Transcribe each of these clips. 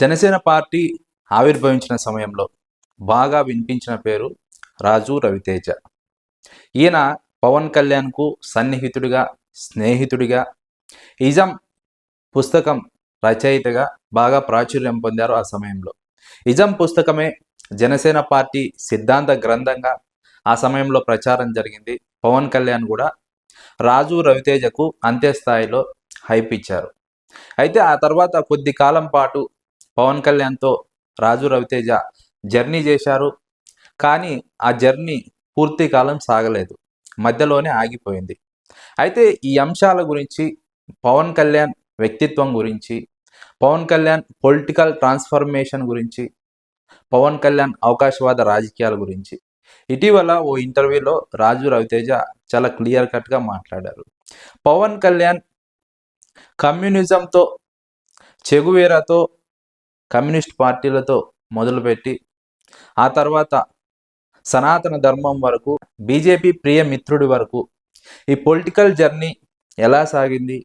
Janasena party ఆవిర్భవించిన సమయంలో బాగా వినిపించిన పేరు రాజు రవితేజ. ఈయన పవన్ కళ్యాణ్కు సన్నిహితుడిగా, స్నేహితుడిగా, ఇజం పుస్తకం రచయితగా బాగా ప్రాచుర్యం పొందారు. ఆ సమయంలో ఇజం పుస్తకమే జనసేన పార్టీ సిద్ధాంత గ్రంథంగా ఆ సమయంలో ప్రచారం జరిగింది. పవన్ కళ్యాణ్ కూడా రాజు రవితేజకు అంత్యస్థాయిలో హైప్ ఇచ్చారు. అయితే ఆ తర్వాత కొద్ది కాలం పాటు పవన్ కళ్యాణ్తో రాజు రవితేజ జర్నీ చేశారు. కానీ ఆ జర్నీ పూర్తి కాలం సాగలేదు, మధ్యలోనే ఆగిపోయింది. అయితే ఈ అంశాల గురించి, పవన్ కళ్యాణ్ వ్యక్తిత్వం గురించి, పవన్ కళ్యాణ్ పొలిటికల్ ట్రాన్స్ఫర్మేషన్ గురించి, పవన్ కళ్యాణ్ అవకాశవాద రాజకీయాల గురించి ఇటీవల ఓ ఇంటర్వ్యూలో రాజు రవితేజ చాలా క్లియర్ కట్గా మాట్లాడారు. పవన్ కళ్యాణ్ కమ్యూనిజంతో, చెగువేరాతో, కమ్యూనిస్ట్ పార్టీలతో మొదలుపెట్టి ఆ తర్వాత సనాతన ధర్మం వరకు, బీజేపీ ప్రియ మిత్రుడి వరకు ఈ పొలిటికల్ జర్నీ ఎలా సాగింది,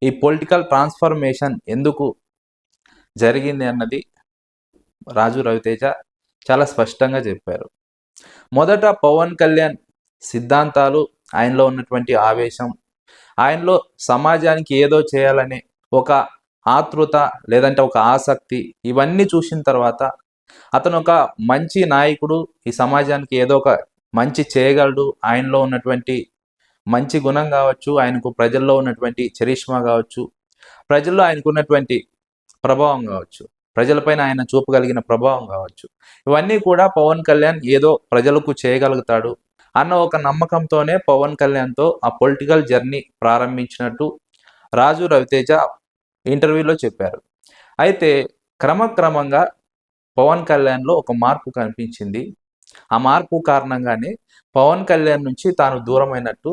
ఈ పొలిటికల్ ట్రాన్స్ఫర్మేషన్ ఎందుకు జరిగింది అన్నది రాజు రవితేజ చాలా స్పష్టంగా చెప్పారు. మొదట పవన్ కళ్యాణ్ సిద్ధాంతాలు, ఆయనలో ఉన్నటువంటి ఆవేశం, ఆయనలో సమాజానికి ఏదో చేయాలనే ఒక ఆతృత లేదంటే ఒక ఆసక్తి, ఇవన్నీ చూసిన తర్వాత అతను ఒక మంచి నాయకుడు, ఈ సమాజానికి ఏదో ఒక మంచి చేయగలడు, ఆయనలో ఉన్నటువంటి మంచి గుణం కావచ్చు, ఆయనకు ప్రజల్లో ఉన్నటువంటి చరిష్మా కావచ్చు, ప్రజల్లో ఆయనకు ఉన్నటువంటి ప్రభావం కావచ్చు, ప్రజలపైన ఆయన చూపగలిగిన ప్రభావం కావచ్చు, ఇవన్నీ కూడా పవన్ కళ్యాణ్ ఏదో ప్రజలకు చేయగలుగుతాడు అన్న ఒక నమ్మకంతోనే పవన్ కళ్యాణ్తో ఆ పొలిటికల్ జర్నీ ప్రారంభించినట్టు రాజు రవితేజ ఇంటర్వ్యూలో చెప్పారు. అయితే క్రమక్రమంగా పవన్ కళ్యాణ్లో ఒక మార్పు కనిపించింది. ఆ మార్పు కారణంగానే పవన్ కళ్యాణ్ నుంచి తాను దూరమైనట్టు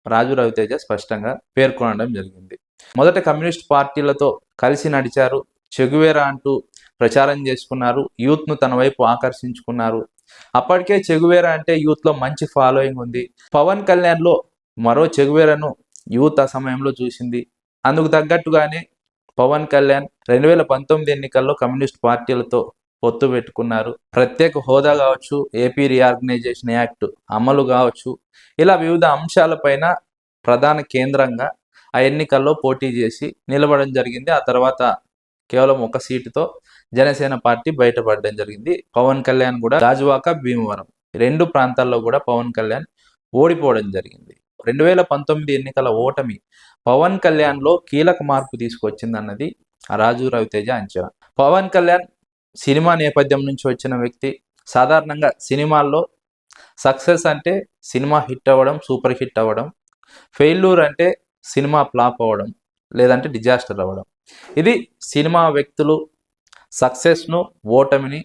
రాజు రవితేజ స్పష్టంగా పేర్కొనడం జరిగింది. మొదట కమ్యూనిస్ట్ పార్టీలతో కలిసి నడిచారు, చెగువేరా అంటూ ప్రచారం చేసుకున్నారు, యూత్ను తన వైపు ఆకర్షించుకున్నారు. అప్పటికే చెగువేరా అంటే యూత్లో మంచి ఫాలోయింగ్ ఉంది. పవన్ కళ్యాణ్లో మరో చెగువేరాను యూత్ ఆ సమయంలో చూసింది. అందుకు తగ్గట్టుగానే పవన్ కళ్యాణ్ 2019 ఎన్నికల్లో కమ్యూనిస్ట్ పార్టీలతో పొత్తు పెట్టుకున్నారు. ప్రత్యేక హోదా కావచ్చు, ఏపీ రీఆర్గనైజేషన్ యాక్ట్ అమలు కావచ్చు, ఇలా వివిధ అంశాలపైన ప్రధాన కేంద్రంగా ఆ ఎన్నికల్లో పోటీ చేసి నిలబడడం జరిగింది. ఆ తర్వాత కేవలం ఒక సీటుతో జనసేన పార్టీ బయటపడడం జరిగింది. పవన్ కళ్యాణ్ కూడా గాజువాక, భీమవరం రెండు ప్రాంతాల్లో కూడా పవన్ కళ్యాణ్ ఓడిపోవడం జరిగింది. 2019 ఎన్నికల ఓటమి పవన్ కళ్యాణ్లో కీలక మార్పు తీసుకొచ్చిందన్నది రాజు రవితేజ అంచనా. పవన్ కళ్యాణ్ సినిమా నేపథ్యం నుంచి వచ్చిన వ్యక్తి. సాధారణంగా సినిమాల్లో సక్సెస్ అంటే సినిమా హిట్ అవ్వడం, సూపర్ హిట్ అవ్వడం, ఫెయిల్యూర్ అంటే సినిమా ఫ్లాప్ అవ్వడం లేదంటే డిజాస్టర్ అవ్వడం. ఇది సినిమా వ్యక్తులు సక్సెస్ను, ఓటమిని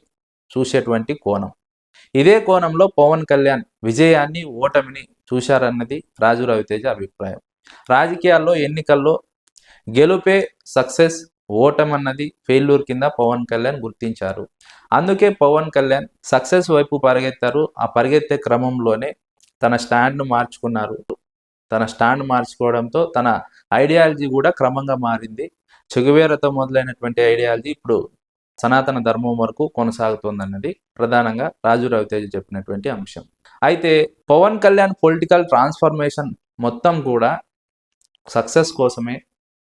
చూసేటువంటి కోణం. ఇదే కోణంలో పవన్ కళ్యాణ్ విజయాన్ని, ఓటమిని చూశారన్నది రాజు రవితేజ అభిప్రాయం. రాజకీయాల్లో, ఎన్నికల్లో గెలుపే సక్సెస్, ఓటమన్నది ఫెయిల్యూర్ కింద పవన్ కళ్యాణ్ గుర్తించారు. అందుకే పవన్ కళ్యాణ్ సక్సెస్ వైపు పరిగెత్తారు. ఆ పరిగెత్తే క్రమంలోనే తన స్టాండ్ను మార్చుకున్నారు. తన స్టాండ్ మార్చుకోవడంతో తన ఐడియాలజీ కూడా క్రమంగా మారింది. చెగువేరతో మొదలైనటువంటి ఐడియాలజీ ఇప్పుడు సనాతన ధర్మం వరకు కొనసాగుతోందన్నది ప్రధానంగా రాజు రవితేజ చెప్పినటువంటి అంశం. అయితే పవన్ కళ్యాణ్ పొలిటికల్ ట్రాన్స్ఫర్మేషన్ మొత్తం కూడా సక్సెస్ కోసమే,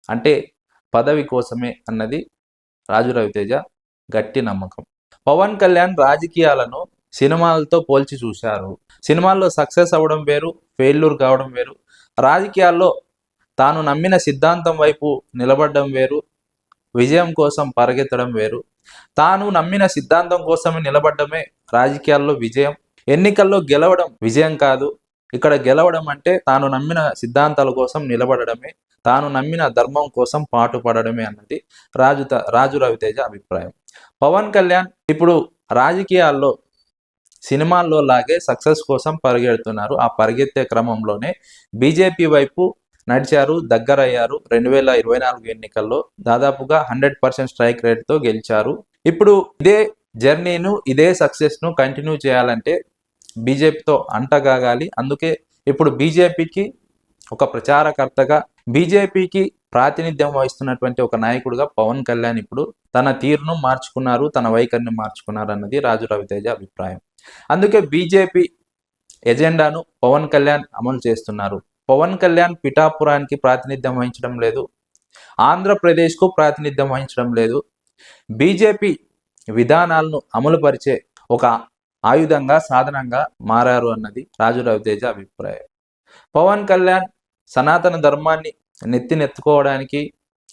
అంటే పదవి కోసమే అన్నది రాజు రవితేజ గట్టి నమ్మకం. పవన్ కళ్యాణ్ రాజకీయాలను సినిమాలతో పోల్చి చూశారు. సినిమాల్లో సక్సెస్ అవ్వడం వేరు, ఫెయిల్యూర్ కావడం వేరు. రాజకీయాల్లో తాను నమ్మిన సిద్ధాంతం వైపు నిలబడడం వేరు, విజయం కోసం పరిగెత్తడం వేరు. తాను నమ్మిన సిద్ధాంతం కోసమే నిలబడమే రాజకీయాల్లో విజయం. ఎన్నికల్లో గెలవడం విజయం కాదు. ఇక్కడ గెలవడం అంటే తాను నమ్మిన సిద్ధాంతాల కోసం నిలబడమే, తాను నమ్మిన ధర్మం కోసం పాటుపడమే అన్నది రాజు రవితేజ అభిప్రాయం. పవన్ కళ్యాణ్ ఇప్పుడు రాజకీయాల్లో సినిమాల్లో లాగే సక్సెస్ కోసం పరిగెడుతున్నారు. ఆ పరిగెత్తే క్రమంలోనే బీజేపీ వైపు నడిచారు, దగ్గరయ్యారు. 2024 ఎన్నికల్లో దాదాపుగా 100% స్ట్రైక్ రేట్తో గెలిచారు. ఇప్పుడు ఇదే జర్నీను, ఇదే సక్సెస్ను కంటిన్యూ చేయాలంటే బీజేపీతో అంటగాగాలి. అందుకే ఇప్పుడు బీజేపీకి ఒక ప్రచారకర్తగా, బీజేపీకి ప్రాతినిధ్యం వహిస్తున్నటువంటి ఒక నాయకుడిగా పవన్ కళ్యాణ్ ఇప్పుడు తన తీరును మార్చుకున్నారు, తన వైఖరిని మార్చుకున్నారు అన్నది రాజు రవితేజ అభిప్రాయం. అందుకే బీజేపీ ఎజెండాను పవన్ కళ్యాణ్ అమలు చేస్తున్నారు. పవన్ కళ్యాణ్ పిఠాపురానికి ప్రాతినిధ్యం వహించడం లేదు, ఆంధ్రప్రదేశ్కు ప్రాతినిధ్యం వహించడం లేదు. బీజేపీ విధానాలను అమలుపరిచే ఒక ఆయుధంగా, సాధనంగా మారారు అన్నది రాజు రవితేజ అభిప్రాయం. పవన్ కళ్యాణ్ సనాతన ధర్మాన్ని నెత్తినెత్తుకోవడానికి,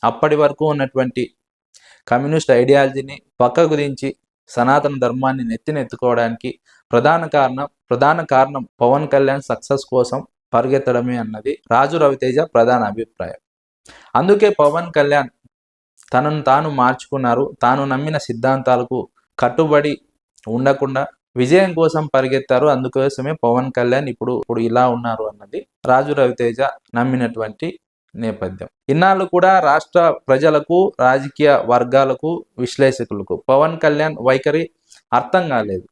అప్పటి వరకు ఉన్నటువంటి కమ్యూనిస్ట్ ఐడియాలజీని పక్కకు దించి సనాతన ధర్మాన్ని నెత్తినెత్తుకోవడానికి ప్రధాన కారణం పవన్ కళ్యాణ్ సక్సెస్ కోసం పరిగెత్తడమే అన్నది రాజు రవితేజ ప్రధాన అభిప్రాయం. అందుకే పవన్ కళ్యాణ్ తనను తాను మార్చుకున్నారు. తాను నమ్మిన సిద్ధాంతాలకు కట్టుబడి ఉండకుండా విజయం కోసం పరిగెత్తారు. అందుకోసమే పవన్ కళ్యాణ్ ఇప్పుడు ఇలా ఉన్నారు అన్నది రాజు రవితేజ నమ్మినటువంటి నేపథ్యం. ఇన్నాళ్ళు కూడా రాష్ట్ర ప్రజలకు, రాజకీయ వర్గాలకు, విశ్లేషకులకు పవన్ కళ్యాణ్ వైఖరి అర్థం కాలేదు.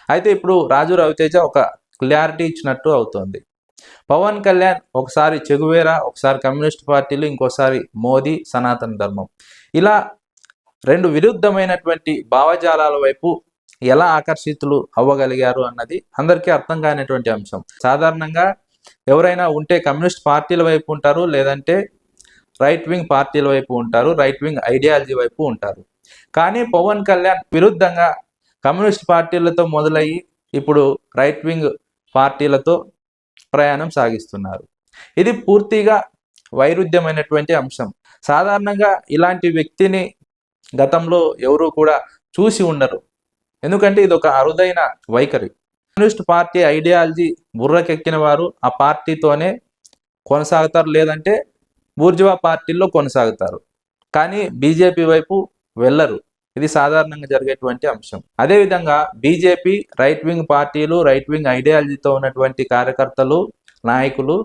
అయితే ఇప్పుడు రాజు రవితేజ ఒక క్లారిటీ ఇచ్చినట్టు అవుతోంది. పవన్ కళ్యాణ్ ఒకసారి చెగువేరా, ఒకసారి కమ్యూనిస్ట్ పార్టీలు, ఇంకోసారి మోదీ, సనాతన ధర్మం, ఇలా రెండు విరుద్ధమైనటువంటి భావజాలాల వైపు ఎలా ఆకర్షితులు అవ్వగలిగారు అన్నది అందరికీ అర్థం కానిటువంటి అంశం. సాధారణంగా ఎవరైనా ఉంటే కమ్యూనిస్ట్ పార్టీల వైపు ఉంటారు, లేదంటే రైట్ వింగ్ పార్టీల వైపు ఉంటారు, రైట్ వింగ్ ఐడియాలజీ వైపు ఉంటారు. కానీ పవన్ కళ్యాణ్ విరుద్ధంగా కమ్యూనిస్ట్ పార్టీలతో మొదలయ్యి ఇప్పుడు రైట్ వింగ్ పార్టీలతో ప్రయాణం సాగిస్తున్నారు. ఇది పూర్తిగా వైరుధ్యమైనటువంటి అంశం. సాధారణంగా ఇలాంటి వ్యక్తిని గతంలో ఎవరూ కూడా చూసి ఉండరు. ఎందుకంటే ఇది ఒక అరుదైన వైఖరి. కమ్యూనిస్ట్ పార్టీ ఐడియాలజీ బుర్రకెక్కిన వారు ఆ పార్టీతోనే కొనసాగుతారు, లేదంటే బూర్జువా పార్టీల్లో కొనసాగుతారు, కానీ బీజేపీ వైపు వెళ్ళరు. ఇది సాధారణంగా జరిగేటువంటి అంశం. అదేవిధంగా బీజేపీ, రైట్ వింగ్ పార్టీలు, రైట్ వింగ్ ఐడియాలజీతో ఉన్నటువంటి కార్యకర్తలు, నాయకులు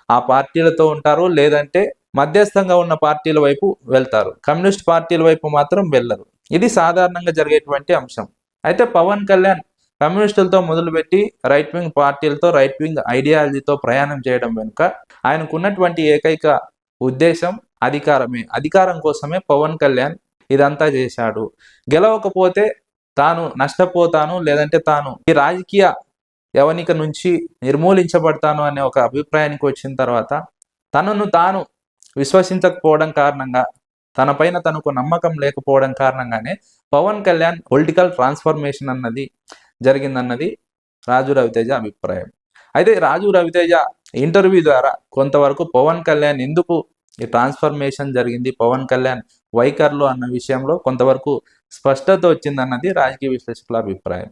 ఆ పార్టీలతో ఉంటారు, లేదంటే మధ్యస్థంగా ఉన్న పార్టీల వైపు వెళ్తారు. కమ్యూనిస్ట్ పార్టీల వైపు మాత్రం వెళ్ళరు. ఇది సాధారణంగా జరిగేటువంటి అంశం. అయితే పవన్ కళ్యాణ్ కమ్యూనిస్టులతో మొదలుపెట్టి రైట్ వింగ్ పార్టీలతో, రైట్ వింగ్ ఐడియాలజీతో ప్రయాణం చేయడం వెనుక ఆయనకున్నటువంటి ఏకైక ఉద్దేశం అధికారమే. అధికారం కోసమే పవన్ కళ్యాణ్ ఇదంతా చేశాడు. గెలవకపోతే తాను నష్టపోతాను, లేదంటే తాను ఈ రాజకీయ యవనిక నుంచి నిర్మూలించబడతాను అనే ఒక అభిప్రాయానికి వచ్చిన తర్వాత తనను తాను విశ్వసించకపోవడం కారణంగా, తనపైన తనకు నమ్మకం లేకపోవడం కారణంగానే పవన్ కళ్యాణ్ పొలిటికల్ ట్రాన్స్ఫర్మేషన్ అన్నది జరిగిందన్నది రాజు రవితేజ అభిప్రాయం. అయితే రాజు రవితేజ ఇంటర్వ్యూ ద్వారా కొంతవరకు పవన్ కళ్యాణ్ ఎందుకు ఈ ట్రాన్స్ఫర్మేషన్ జరిగింది, పవన్ కళ్యాణ్ వైఖరిలో అన్న విషయంలో కొంతవరకు స్పష్టత వచ్చిందన్నది రాజకీయ విశ్లేషకుల అభిప్రాయం.